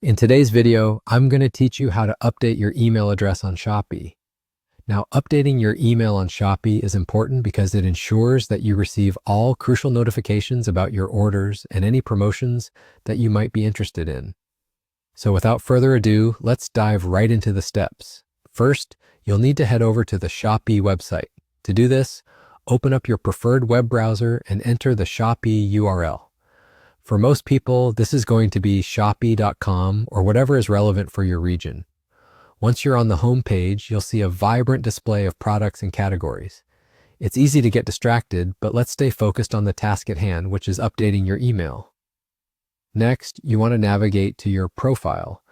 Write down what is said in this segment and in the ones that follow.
In today's video, I'm going to teach you how to update your email address on Shopee. Now, updating your email on Shopee is important because it ensures that you receive all crucial notifications about your orders and any promotions that you might be interested in. So without further ado, let's dive right into the steps. First, you'll need to head over to the Shopee website. To do this, open up your preferred web browser and enter the Shopee URL. For most people, this is going to be shopee.com or whatever is relevant for your region. Once you're on the home page, you'll see a vibrant display of products and categories. It's easy to get distracted, but let's stay focused on the task at hand, which is updating your email. Next, you want to navigate to your profile.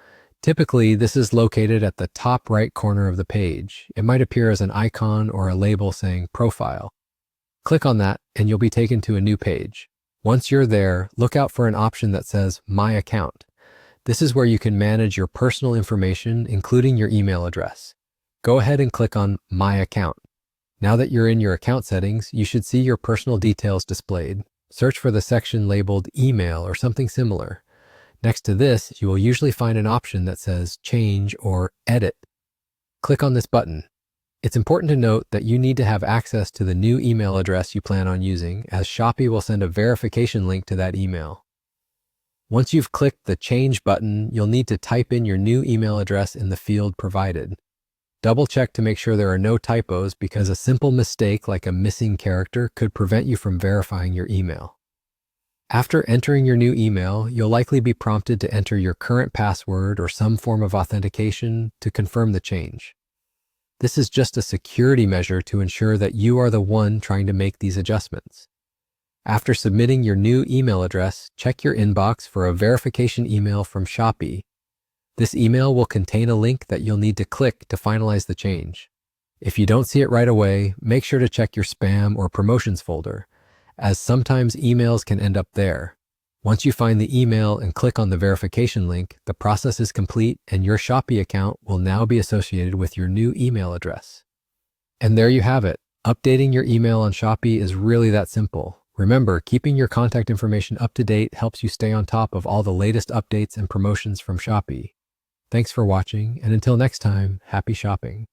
Typically, this is located at the top right corner of the page. It might appear as an icon or a label saying Profile. Click on that and you'll be taken to a new page. Once you're there, look out for an option that says My Account. This is where you can manage your personal information, including your email address. Go ahead and click on My Account. Now that you're in your account settings, you should see your personal details displayed. Search for the section labeled Email or something similar. Next to this, you will usually find an option that says Change or Edit. Click on this button. It's important to note that you need to have access to the new email address you plan on using, as Shopee will send a verification link to that email. Once you've clicked the Change button, you'll need to type in your new email address in the field provided. Double check to make sure there are no typos, because a simple mistake like a missing character could prevent you from verifying your email. After entering your new email, you'll likely be prompted to enter your current password or some form of authentication to confirm the change. This is just a security measure to ensure that you are the one trying to make these adjustments. After submitting your new email address, check your inbox for a verification email from Shopee. This email will contain a link that you'll need to click to finalize the change. If you don't see it right away, make sure to check your spam or promotions folder, as sometimes emails can end up there. Once you find the email and click on the verification link, the process is complete and your Shopee account will now be associated with your new email address. And there you have it. Updating your email on Shopee is really that simple. Remember, keeping your contact information up to date helps you stay on top of all the latest updates and promotions from Shopee. Thanks for watching, and until next time, happy shopping.